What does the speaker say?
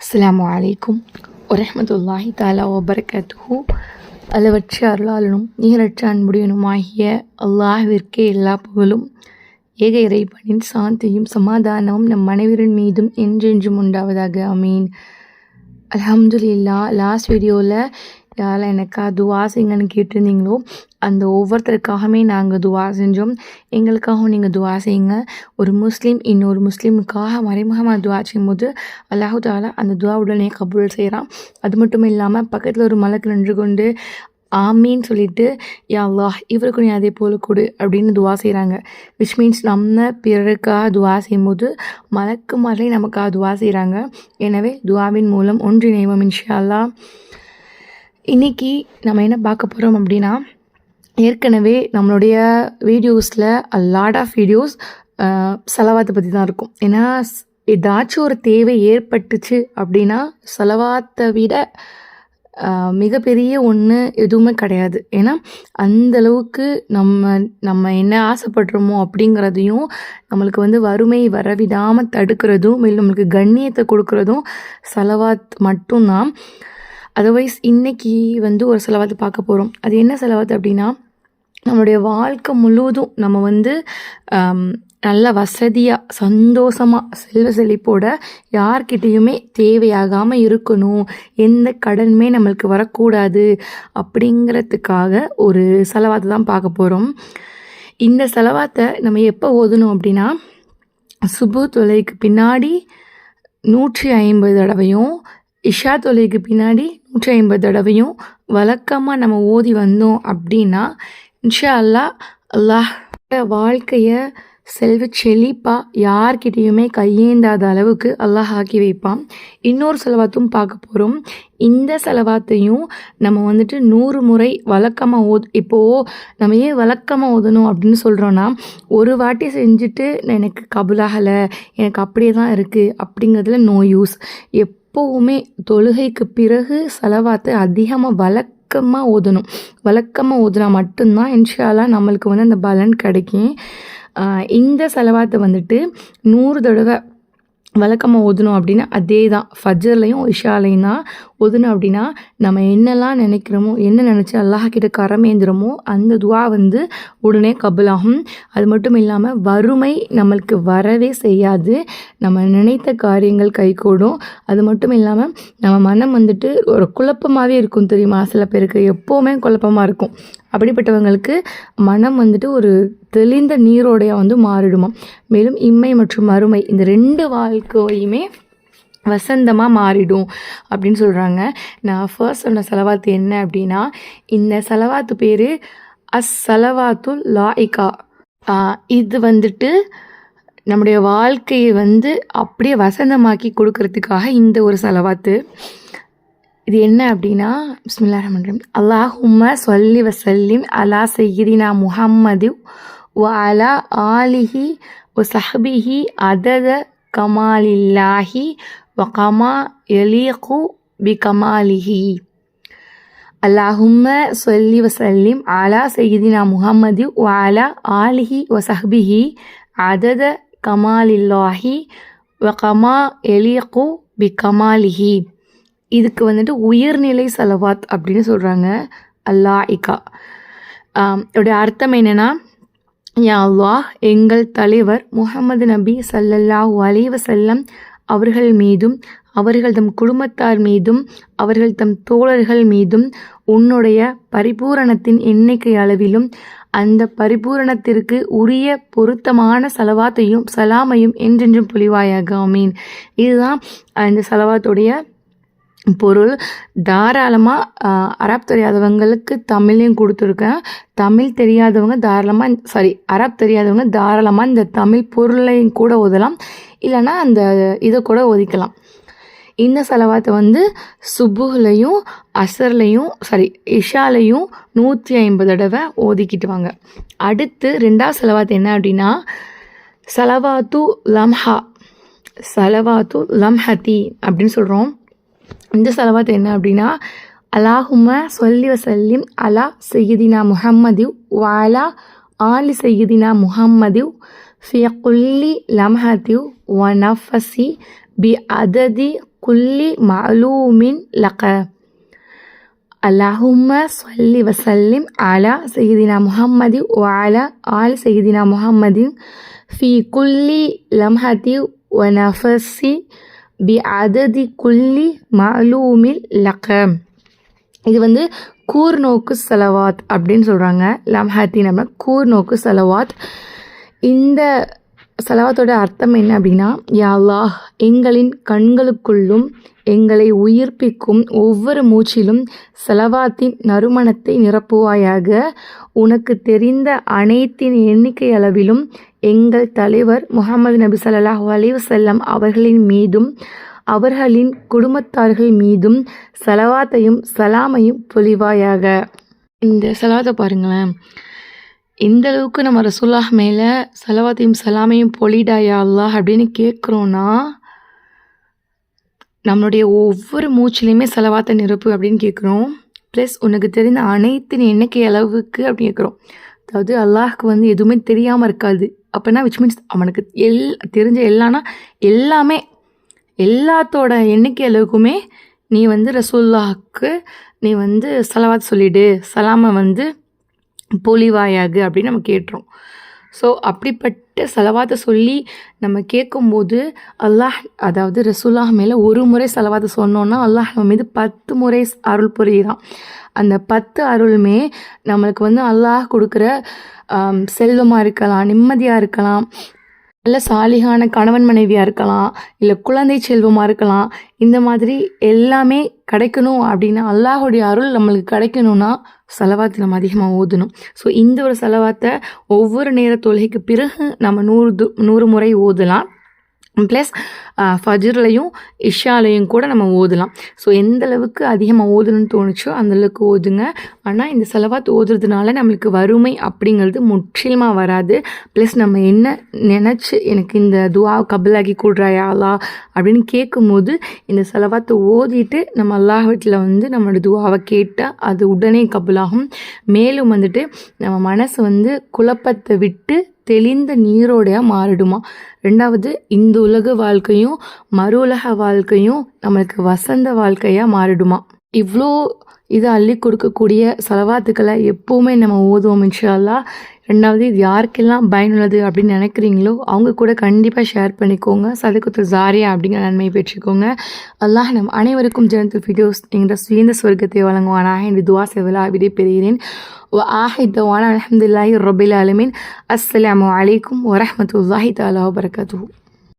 அஸ்ஸலாமு அலைக்கும் வரஹ்மத்துல்லாஹி தஆலா வபரகாத்துஹு. அளவற்ற அருளாளனும் நிகரற்ற அன்புடையனுமாகிய அல்லாஹ்விற்கே எல்லா புகழும், ஏக இறைவனின் சாந்தியும் சமாதானமும் நம் அனைவரின் மீதும் என்றென்றும் உண்டாவதாக. ஆமீன். அல்ஹம்துலில்லாஹ். லாஸ்ட் வீடியோவில் யாரெல்லாம் எனக்கா துவா செய்யுங்கன்னு கேட்டிருந்தீங்களோ அந்த ஒவ்வொருத்தருக்காகவே நாங்கள் துவா செஞ்சோம். எங்களுக்காகவும் நீங்கள் துவா செய்யுங்க. ஒரு முஸ்லீம் இன்னொரு முஸ்லீமுக்காக மறைமுகமாக துவா செய்யும்போது அல்லாஹு தாலா அந்த துவா உடனே கபூல் செய்கிறான். அது மட்டும் இல்லாமல் பக்கத்தில் ஒரு மலக்கு நின்று கொண்டு ஆமீன்னு சொல்லிட்டு யா அல்லாஹ் இவருக்கு நீ அதே போல் கொடு அப்படின்னு துவா செய்கிறாங்க. விச் மீன்ஸ் நம்ம பிறருக்காக துவா செய்யும்போது மலக்கு மாதிரி நமக்காக துவா செய்கிறாங்க. எனவே துவாவின் மூலம் ஒன்றிணைவோம் இன்ஷா அல்லாஹ். இன்றைக்கி நம்ம என்ன பார்க்க போகிறோம் அப்படின்னா, ஏற்கனவே நம்மளுடைய வீடியோஸில் லாட் ஆஃப் வீடியோஸ் செலவாத்தை பற்றி தான் இருக்கும். ஏன்னா ஏதாச்சும் ஒரு தேவை ஏற்பட்டுச்சு அப்படின்னா செலவாத்தை விட மிகப்பெரிய ஒன்று எதுவுமே கிடையாது. ஏன்னா அந்தளவுக்கு நம்ம என்ன ஆசைப்படுறோமோ அப்படிங்கிறதையும் நம்மளுக்கு வறுமை வரவிடாமல் தடுக்கிறதும் இல்லை நம்மளுக்கு கண்ணியத்தை கொடுக்குறதும் செலவாத் மட்டும்தான். அதர்வைஸ் இன்றைக்கி ஒரு செலவாத்து பார்க்க போகிறோம். அது என்ன செலவாத்து அப்படின்னா, நம்மளுடைய வாழ்க்கை முழுவதும் நம்ம நல்ல வசதியாக சந்தோஷமாக செல்வ செழிப்போட யார்கிட்டையுமே தேவையாகாமல் இருக்கணும், எந்த கடனுமே நம்மளுக்கு வரக்கூடாது அப்படிங்கிறதுக்காக ஒரு செலவாத்தை தான் பார்க்க போகிறோம். இந்த செலவாத்தை நம்ம எப்போ ஓதணும் அப்படின்னா, சுபு தொலைக்கு பின்னாடி 150 தடவையும் இஷா தொலைக்கு பின்னாடி 150 தடவையும் வழக்கமாக நம்ம ஓதி வந்தோம் அப்படின்னா இன்ஷா அல்லாஹ் அல்லாஹ் வாழ்க்கையை செல்வ செழிப்பாக யார்கிட்டையுமே கையேந்தாத அளவுக்கு அல்லாஹ் ஆக்கி வைப்பான். இன்னொரு செலவாத்தும் பார்க்க போகிறோம். இந்த செலவாத்தையும் நம்ம 100 முறை வழக்கமாக இப்போது நம்ம ஏன் வழக்கமாக ஓதணும் அப்படின்னு சொல்கிறோன்னா, ஒரு வாட்டி செஞ்சுட்டு எனக்கு கபுலாகலை, எனக்கு அப்படியே தான் இருக்குது அப்படிங்கிறதுல நோ யூஸ். எப்போவுமே தொழுகைக்கு பிறகு செலவாத்தை அதிகமாக வழக்கமாக ஓதணும். வழக்கமாக ஓதுனா மட்டும்தான் இன்ஷா அல்லாஹ் நம்மளுக்கு அந்த பலன் கிடைக்கும். இந்த செலவாத்தை 100 தடவை வழக்கமாக ஓதணும் அப்படின்னா அதே தான் ஃபஜ்ர்லையும் இஷாலையும் தான் ஓதணும். அப்படின்னா நம்ம என்னெல்லாம் நினைக்கிறோமோ, என்ன நினச்சி அல்லாஹ்கிட்ட கரமேந்திரமோ அந்த துவா உடனே கபுலாகும். அது மட்டும் இல்லாமல் வறுமை நம்மளுக்கு வரவே செய்யாது. நம்ம நினைத்த காரியங்கள் கைகூடும். அது மட்டும் இல்லாமல் நம்ம மனம் ஒரு குழப்பமாகவே இருக்கும் தெரியுமா? சில பேருக்கு எப்போவுமே குழப்பமாக இருக்கும். அப்படிப்பட்டவங்களுக்கு மனம் ஒரு தெளிந்த நீரோடையாக மாறிடுமா. மேலும் இம்மை மற்றும் மறுமை இந்த 2 வாழ்க்கையுமே வசந்தமாக மாறிடும் அப்படின்னு சொல்கிறாங்க. நான் ஃபர்ஸ்ட் சொன்ன செலவாத்து என்ன அப்படின்னா, இந்த செலவாத்து பேர் அஸ்ஸலவாத்துல் லாயிகா. இது நம்முடைய வாழ்க்கையை அப்படியே வசந்தமாக்கி கொடுக்கறதுக்காக இந்த ஒரு செலவாத்து. இது என்ன அப்படின்னா, பிஸ்மில்லாஹிர் ரஹ்மானிர் ரஹீம். அல்லாஹும்ம ஸல்லி வஸல்லிம் அலா சய்யிதினா முஹம்மது வ அலா ஆலிஹி வ ஸஹ்பிஹி அதத கமாலில்லாஹி வ கமா யலீகு பி கமாலிஹி. அல்லாஹும்ம ஸல்லி வஸல்லிம் அலா சய்யிதினா முஹம்மது வ அலா ஆலிஹி வ ஸஹ்பிஹி அதத கமாலில்லாஹி வ கமா யலீகு பி கமாலிஹி. இதுக்கு உயர்நிலை செலவாத் அப்படின்னு சொல்கிறாங்க. அல்லாஹிகா உடைய அர்த்தம் என்னென்னா, யா அல்லாஹ் எங்கள் தலைவர் முஹம்மது நபி ஸல்லல்லாஹு அலைஹி வஸல்லம் அவர்கள் மீதும் அவர்கள் தம் குடும்பத்தார் மீதும் அவர்கள் தம் தோழர்கள் மீதும் உன்னுடைய பரிபூரணத்தின் எண்ணிக்கை அளவிலும் அந்த பரிபூரணத்திற்கு உரிய பொருத்தமான செலவாத்தையும் சலாமையும் என்றென்றும் பொழிவாயாக. ஆமீன். இதுதான் அந்த செலவாத்துடைய பொருள். தாராளமாக அரப் தெரியாதவங்களுக்கு தமிழையும் கொடுத்துருக்கேன். தமிழ் தெரியாதவங்க அரப் தெரியாதவங்க தாராளமாக இந்த தமிழ் பொருளையும் கூட ஓதலாம், இல்லைன்னா அந்த இதை கூட ஒதுக்கலாம். இந்த செலவாத்தை சுபுஹ்லையும் அசர்லையும் இஷாலையும் 150 தடவை ஓதிக்கிட்டு வாங்க. அடுத்து 2வது செலவாத்து என்ன அப்படின்னா, சலவாத்து லம்ஹதி அப்படின்னு சொல்கிறோம். இந்த செலவாத்து என்ன அப்படின்னா, அல்லாஹும்ம ஸல்லி வஸல்லிம் அலா சய்யிதினா முஹம்மது வ அலா ஆலி சய்யிதினா முஹம்மது ஃபி குல்லி லம்ஹதி வ நஃபஸி பி அததி குல்லி மஅலூமின் லக. அல்லாஹும்ம ஸல்லி வஸல்லிம் அலா சய்யிதினா முஹம்மதி வ அலா ஆல் சய்யிதினா முஹம்மதின் ஃபி குல்லி லம்ஹதி வ நஃபஸி பி அததி குல்லி மஅலூமில் லக. இது வந்து கூர்நோக்கு செலவாத் அப்படின்னு சொல்கிறாங்க. லம்ஹத்தி நம்ம கூர்நோக்கு செலவாத். இந்த செலவாத்தோட அர்த்தம் என்ன அப்படின்னா, யா அல்லாஹ், எங்களின் கண்களுக்குள்ளும் எங்களை உயிர்ப்பிக்கும் ஒவ்வொரு மூச்சிலும் செலவாத்தின் நறுமணத்தை நிரப்புவாயாக. உனக்கு தெரிந்த அனைத்தின் எண்ணிக்கை அளவிலும் எங்கள் தலைவர் முஹம்மது நபி ஸல்லல்லாஹு அலைஹி வஸல்லம் அவர்களின் மீதும் அவர்களின் குடும்பத்தார்கள் மீதும் சலவாத்தையும் சலாமையும் பொழிவாயாக. இந்த சலவாத்தை பாருங்களேன், எந்த அளவுக்கு நம்ம ரசூலுல்லாஹ் மேலே சலவாத்தையும் சலாமையும் பொழிடாயா அல்லாஹ் அப்படின்னு கேட்குறோன்னா, நம்மளுடைய ஒவ்வொரு மூச்சிலையுமே சலவாத்தை நிரப்பு அப்படின்னு கேட்குறோம். ப்ளஸ் உனக்கு தெரிந்த அனைத்தின் எண்ணிக்கை அளவுக்கு அப்படின்னு கேட்குறோம். அதாவது அல்லாஹ்க்கு வந்து எதுவுமே தெரியாமல் இருக்காது. அப்படின்னா விச் மீன்ஸ் அவனுக்கு தெரிஞ்ச எல்லாமே எல்லாத்தோட எண்ணிக்கை அளவுக்குமே நீ வந்து ரசூலுல்லாஹ்க்கு நீ வந்து சலவாத் சொல்லிடு, சலாமை வந்து பொழிவாயாக அப்படின்னு நம்ம கேட்டுறோம். ஸோ அப்படிப்பட்ட சலவாத்தை சொல்லி நம்ம கேட்கும்போது அல்லாஹ், அதாவது ரசூலுல்லாஹ் மேலே ஒரு முறை சலவாத்தை சொன்னோன்னா அல்லாஹ் நம்ம மீது 10 முறை அருள் புரிகிறான். அந்த 10 அருளுமே நம்மளுக்கு வந்து அல்லாஹ் கொடுக்குற செல்வமாக இருக்கலாம், நிம்மதியாக இருக்கலாம், நல்ல சாலிகான கணவன் மனைவியாக இருக்கலாம், இல்லை குழந்தை செல்வமாக இருக்கலாம். இந்த மாதிரி எல்லாமே கிடைக்கணும் அப்படின்னா, அல்லாஹுடைய அருள் நம்மளுக்கு கிடைக்கணும்னா சலவாத்து நம்ம அதிகமாக ஓதணும். ஸோ இந்த ஒரு சலவாத்தை ஒவ்வொரு நேர தொழுகைக்கு பிறகு நம்ம 100 முறை ஓதலாம். ப்ளஸ் ஃபஜ்ர்லையும் இஷாலையும் கூட நம்ம ஓதலாம். ஸோ எந்த அளவுக்கு அதிகமாக ஓதணும்னு தோணுச்சோ அந்தளவுக்கு ஓதுங்க. ஆனால் இந்த சலவாத் ஓதுறதுனால நம்மளுக்கு வறுமை அப்படிங்கிறது முற்றிலுமாக வராது. ப்ளஸ் நம்ம என்ன நினச்சி எனக்கு இந்த துவா கபுலாகி கூடுறாயா அல்லாஹ் அப்படின்னு கேட்கும்போது இந்த சலவாத்தை ஓதிட்டு நம்ம அல்லாஹ் வீட்டில் வந்து நம்மளோட துவாவை கேட்டால் அது உடனே கபுலாகும். மேலும் வந்துட்டு நம்ம மனசு வந்து குழப்பத்தை விட்டு தெளிந்த நீரோடையாக மாறிடுமா. 2வது, இந்த உலக வாழ்க்கையும் மறு உலக வாழ்க்கையும் நம்மளுக்கு வசந்த வாழ்க்கையாக மாறிடுமா. இவ்வளோ இதை அள்ளி கொடுக்கக்கூடிய சலவாத்துக்களை எப்போவுமே நம்ம ஓதுவோம் இன்ஷா அல்லாஹ். 2வது, இது யாருக்கெல்லாம் பயனுள்ளது அப்படின்னு நினைக்கிறீங்களோ அவங்க கூட கண்டிப்பாக ஷேர் பண்ணிக்கோங்க. சதகுத்துல் ஜாரியா அப்படிங்கிற நன்மையை பெற்றுக்கோங்க. அல்லாஹ் நம் அனைவருக்கும் ஜன்னத்துல் ஃபிர்தௌஸ் என்ற சுயந்த சொர்க்கத்தை வழங்குவானாக என்று துவா செய்வலா விடை பெறுகிறேன். وآخر دعوانا الحمد لله رب العالمين. السلام عليكم ورحمة الله تعالى وبركاته.